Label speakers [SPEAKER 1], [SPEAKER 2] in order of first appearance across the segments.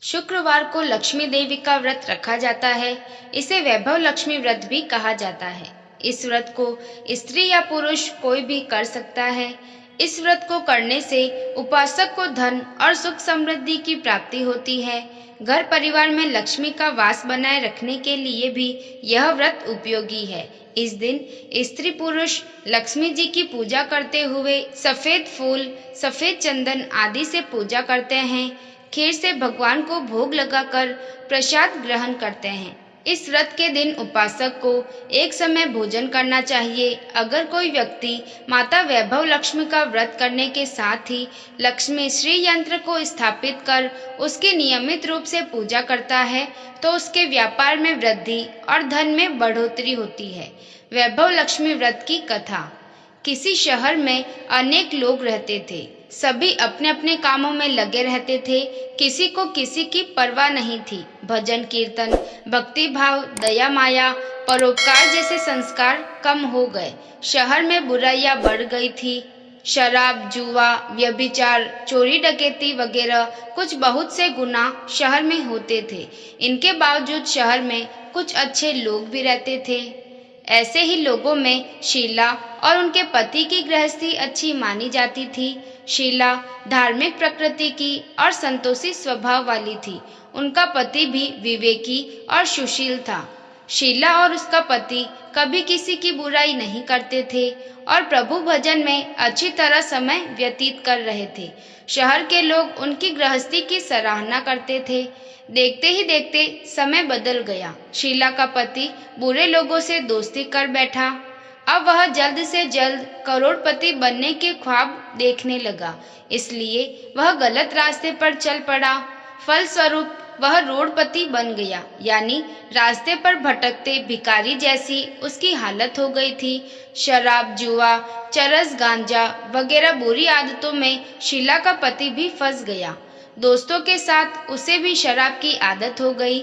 [SPEAKER 1] शुक्रवार को लक्ष्मी देवी का व्रत रखा जाता है। इसे वैभव लक्ष्मी व्रत भी कहा जाता है। इस व्रत को स्त्री या पुरुष कोई भी कर सकता है। इस व्रत को करने से उपासक को धन और सुख समृद्धि की प्राप्ति होती है। घर परिवार में लक्ष्मी का वास बनाए रखने के लिए भी यह व्रत उपयोगी है। इस दिन स्त्री पुरुष लक्ष्मी जी की पूजा करते हुए सफेद फूल, सफेद चंदन आदि से पूजा करते हैं। खीर से भगवान को भोग लगाकर प्रसाद ग्रहण करते हैं। इस व्रत के दिन उपासक को एक समय भोजन करना चाहिए। अगर कोई व्यक्ति माता वैभव लक्ष्मी का व्रत करने के साथ ही लक्ष्मी श्री यंत्र को स्थापित कर उसकी नियमित रूप से पूजा करता है तो उसके व्यापार में वृद्धि और धन में बढ़ोतरी होती है। वैभव लक्ष्मी व्रत की कथा। किसी शहर में अनेक लोग रहते थे। सभी अपने अपने कामों में लगे रहते थे। किसी को किसी की परवाह नहीं थी। भजन कीर्तन, भक्ति भाव, दया माया, परोपकार जैसे संस्कार कम हो गए। शहर में बुराइयां बढ़ गई थी। शराब, जुआ, व्यभिचार, चोरी डकैती वगैरह कुछ बहुत से गुनाह शहर में होते थे। इनके बावजूद शहर में कुछ अच्छे लोग भी रहते थे। ऐसे ही लोगों में शीला और उनके पति की गृहस्थी अच्छी मानी जाती थी। शीला धार्मिक प्रकृति की और संतोषी स्वभाव वाली थी। उनका पति भी विवेकी और सुशील था। शीला और उसका पति कभी किसी की बुराई नहीं करते थे और प्रभु भजन में अच्छी तरह समय व्यतीत कर रहे थे। शहर के लोग उनकी गृहस्थी की सराहना करते थे। देखते ही देखते समय बदल गया। शीला का पति बुरे लोगों से दोस्ती कर बैठा। अब वह जल्द से जल्द करोड़पति बनने के ख्वाब देखने लगा, इसलिए वह गलत रास्ते पर चल पड़ा। फलस्वरूप वह रोडपति बन गया, यानी रास्ते पर भटकते भिखारी जैसी उसकी हालत हो गई थी। शराब, जुआ, चरस, गांजा वगैरह बुरी आदतों में शीला का पति भी फंस गया। दोस्तों के साथ उसे भी शराब की आदत हो गई।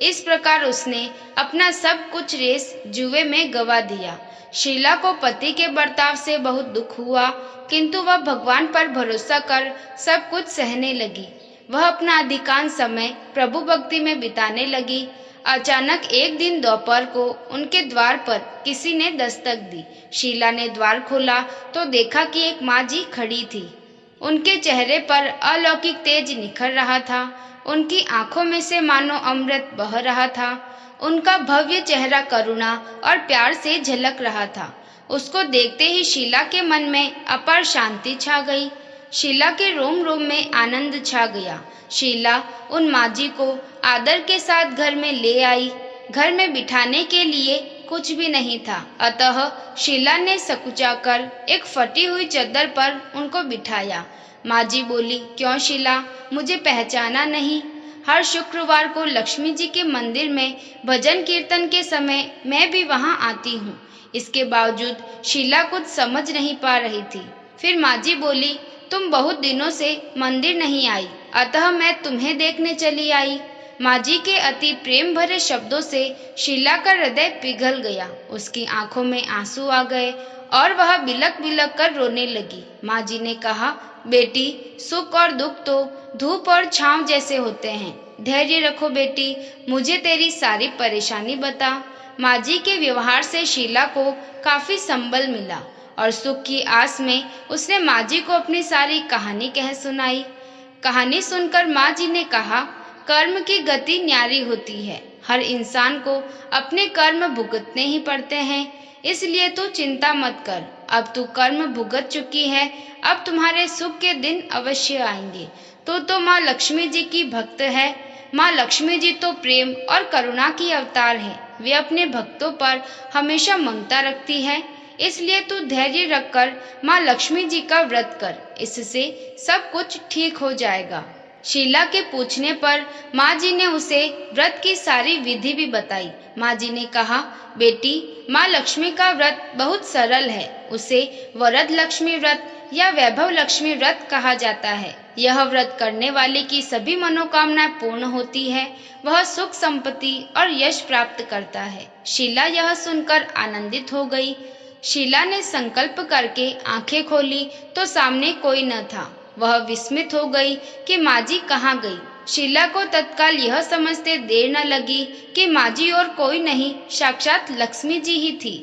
[SPEAKER 1] इस प्रकार उसने अपना सब कुछ रेस जुए में गवा दिया। शीला को पति के बर्ताव से बहुत दुख हुआ, किंतु वह भगवान पर भरोसा कर सब कुछ सहने लगी। वह अपना अधिकांश समय प्रभु भक्ति में बिताने लगी। अचानक एक दिन दोपहर को उनके द्वार पर किसी ने दस्तक दी। शीला ने द्वार खोला तो देखा कि एक माँ जी खड़ी थी। उनके चेहरे पर अलौकिक तेज निखर रहा था। उनकी आंखों में से मानो अमृत बह रहा था। उनका भव्य चेहरा करुणा और प्यार से झलक रहा था। उसको देखते ही शीला के मन में अपार शांति छा गई। शीला के रोम रोम में आनंद छा गया। शीला उन माँ जी को आदर के साथ घर में ले आई। घर में बिठाने के लिए कुछ भी नहीं था, अतः शीला ने सकुचाकर एक फटी हुई चादर पर उनको बिठाया। माँ जी बोली, क्यों शीला, मुझे पहचाना नहीं? हर शुक्रवार को लक्ष्मी जी के मंदिर में भजन कीर्तन के समय मैं भी वहाँ आती हूँ। इसके बावजूद शीला कुछ समझ नहीं पा रही थी। फिर माँ जी बोली, तुम बहुत दिनों से मंदिर नहीं आई, अतः मैं तुम्हें देखने चली आई। माँ जी के अति प्रेम भरे शब्दों से शीला का हृदय पिघल गया। उसकी आंखों में आंसू आ गए और वह बिलक बिलक कर रोने लगी। माँ जी ने कहा, बेटी, सुख और दुख तो धूप और छांव जैसे होते हैं। धैर्य रखो बेटी, मुझे तेरी सारी परेशानी बता। माँ जी के व्यवहार से शीला को काफी संबल मिला और सुख की आस में उसने माँ जी को अपनी सारी कहानी कह सुनाई। कहानी सुनकर माँ जी ने कहा, कर्म की गति न्यारी होती है। हर इंसान को अपने कर्म भुगतने ही पड़ते हैं, इसलिए तू चिंता मत कर। अब तू कर्म भुगत चुकी है, अब तुम्हारे सुख के दिन अवश्य आएंगे। तू तो माँ लक्ष्मी जी की भक्त है। माँ लक्ष्मी जी तो प्रेम और करुणा की अवतार है। वे अपने भक्तों पर हमेशा ममता रखती है, इसलिए तू धैर्य रखकर माँ लक्ष्मी जी का व्रत कर, इससे सब कुछ ठीक हो जाएगा। शीला के पूछने पर माँ जी ने उसे व्रत की सारी विधि भी बताई। माँ जी ने कहा, बेटी, माँ लक्ष्मी का व्रत बहुत सरल है। उसे वरद लक्ष्मी व्रत या वैभव लक्ष्मी व्रत कहा जाता है। यह व्रत करने वाले की सभी मनोकामनाएं पूर्ण होती है। वह सुख, संपत्ति और यश प्राप्त करता है। शीला यह सुनकर आनंदित हो गई। शीला ने संकल्प करके आंखें खोली तो सामने कोई न था। वह विस्मित हो गई कि माँ जी कहाँ गई। शीला को तत्काल यह समझते देर न लगी कि माँ जी और कोई नहीं, साक्षात लक्ष्मी जी ही थी।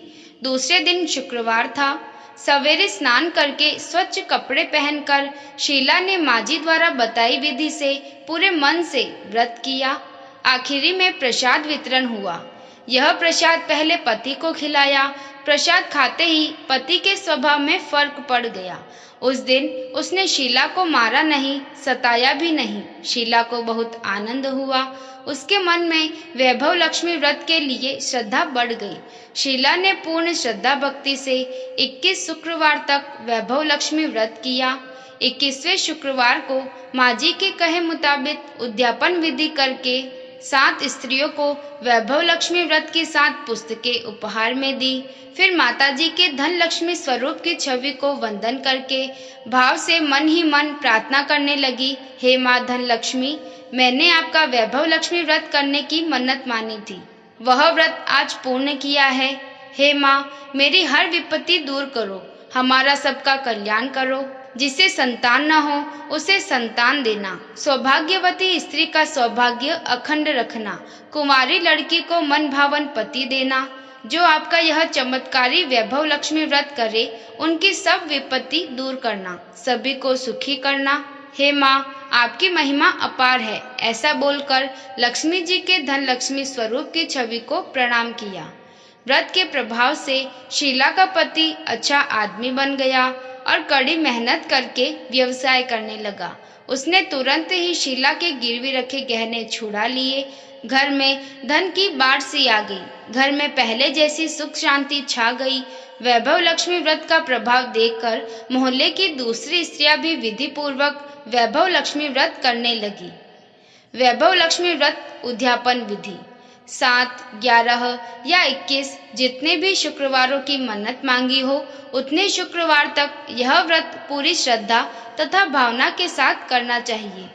[SPEAKER 1] दूसरे दिन शुक्रवार था। सवेरे स्नान करके स्वच्छ कपड़े पहनकर शीला ने माँ जी द्वारा बताई विधि से पूरे मन से व्रत किया। आखिरी में प्रसाद वितरण हुआ। यह प्रसाद पहले पति को खिलाया। प्रसाद खाते ही पति के स्वभाव में फर्क पड़ गया। उस दिन उसने शीला को मारा नहीं, सताया भी नहीं। शीला को बहुत आनंद हुआ। उसके मन में वैभव लक्ष्मी व्रत के लिए श्रद्धा बढ़ गई। शीला ने पूर्ण श्रद्धा भक्ति से 21 शुक्रवार तक वैभव लक्ष्मी व्रत किया। 21वें शुक्रवार को माँ जी के कहे मुताबिक उद्यापन विधि करके 7 स्त्रियों को वैभव लक्ष्मी व्रत की 7 पुस्तकें उपहार में दी। फिर माताजी के धन लक्ष्मी स्वरूप की छवि को वंदन करके भाव से मन ही मन प्रार्थना करने लगी, हे माँ धन लक्ष्मी, मैंने आपका वैभव लक्ष्मी व्रत करने की मन्नत मानी थी, वह व्रत आज पूर्ण किया है। हे माँ, मेरी हर विपत्ति दूर करो, हमारा सबका कल्याण करो। जिसे संतान न हो उसे संतान देना, सौभाग्यवती स्त्री का सौभाग्य अखंड रखना, कुंवारी लड़की को मन भावन पति देना। जो आपका यह चमत्कारी वैभव लक्ष्मी व्रत करे उनकी सब विपत्ति दूर करना, सभी को सुखी करना। हे माँ, आपकी महिमा अपार है। ऐसा बोलकर लक्ष्मी जी के धन लक्ष्मी स्वरूप की छवि को प्रणाम किया। व्रत के प्रभाव से शीला का पति अच्छा आदमी बन गया और कड़ी मेहनत करके व्यवसाय करने लगा। उसने तुरंत ही शीला के गिरवी रखे गहने छुड़ा लिए। घर में धन की बाढ़ सी आ गई। घर में पहले जैसी सुख शांति छा गई। वैभव लक्ष्मी व्रत का प्रभाव देखकर मोहल्ले की दूसरी स्त्रियां भी विधि पूर्वक वैभव लक्ष्मी व्रत करने लगी। वैभव लक्ष्मी व्रत उद्यापन विधि 7, 11 या 21 जितने भी शुक्रवारों की मन्नत मांगी हो उतने शुक्रवार तक यह व्रत पूरी श्रद्धा तथा भावना के साथ करना चाहिए।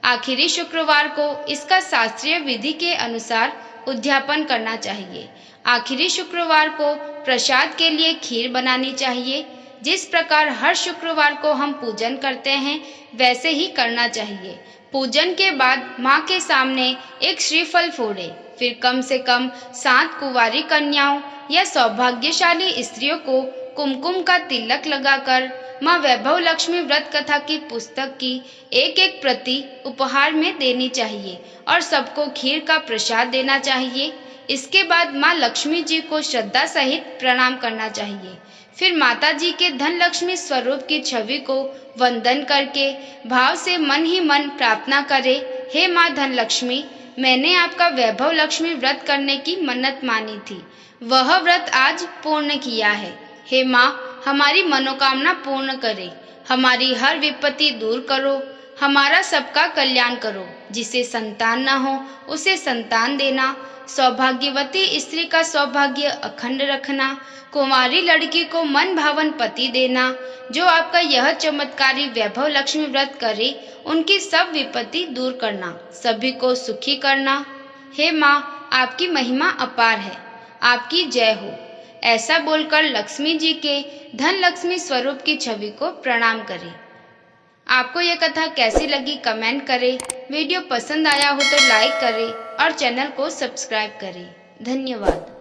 [SPEAKER 1] आखिरी शुक्रवार को इसका शास्त्रीय विधि के अनुसार उद्यापन करना चाहिए। आखिरी शुक्रवार को प्रसाद के लिए खीर बनानी चाहिए। जिस प्रकार हर शुक्रवार को हम पूजन करते हैं वैसे ही करना चाहिए। पूजन के बाद माँ के सामने एक श्रीफल फोड़े। फिर कम से कम 7 कुंवारी कन्याओं या सौभाग्यशाली स्त्रियों को कुमकुम का तिलक लगाकर माँ वैभव लक्ष्मी व्रत कथा की पुस्तक की एक प्रति उपहार में देनी चाहिए और सबको खीर का प्रसाद देना चाहिए। इसके बाद माँ लक्ष्मी जी को श्रद्धा सहित प्रणाम करना चाहिए। फिर माता जी के धन लक्ष्मी स्वरूप की छवि को वंदन करके भाव से मन ही मन प्रार्थना करे, हे माँ धन लक्ष्मी, मैंने आपका वैभव लक्ष्मी व्रत करने की मन्नत मानी थी, वह व्रत आज पूर्ण किया है। हे माँ, हमारी मनोकामना पूर्ण करे, हमारी हर विपत्ति दूर करो, हमारा सबका कल्याण करो। जिसे संतान न हो उसे संतान देना, सौभाग्यवती स्त्री का सौभाग्य अखंड रखना, कुंवारी लड़की को मन भावन पति देना। जो आपका यह चमत्कारी वैभव लक्ष्मी व्रत करे उनकी सब विपत्ति दूर करना, सभी को सुखी करना। हे माँ, आपकी महिमा अपार है, आपकी जय हो। ऐसा बोलकर लक्ष्मी जी के धन लक्ष्मी स्वरूप की छवि को प्रणाम करें। आपको यह कथा कैसी लगी कमेंट करें। वीडियो पसंद आया हो तो लाइक करें और चैनल को सब्सक्राइब करें। धन्यवाद।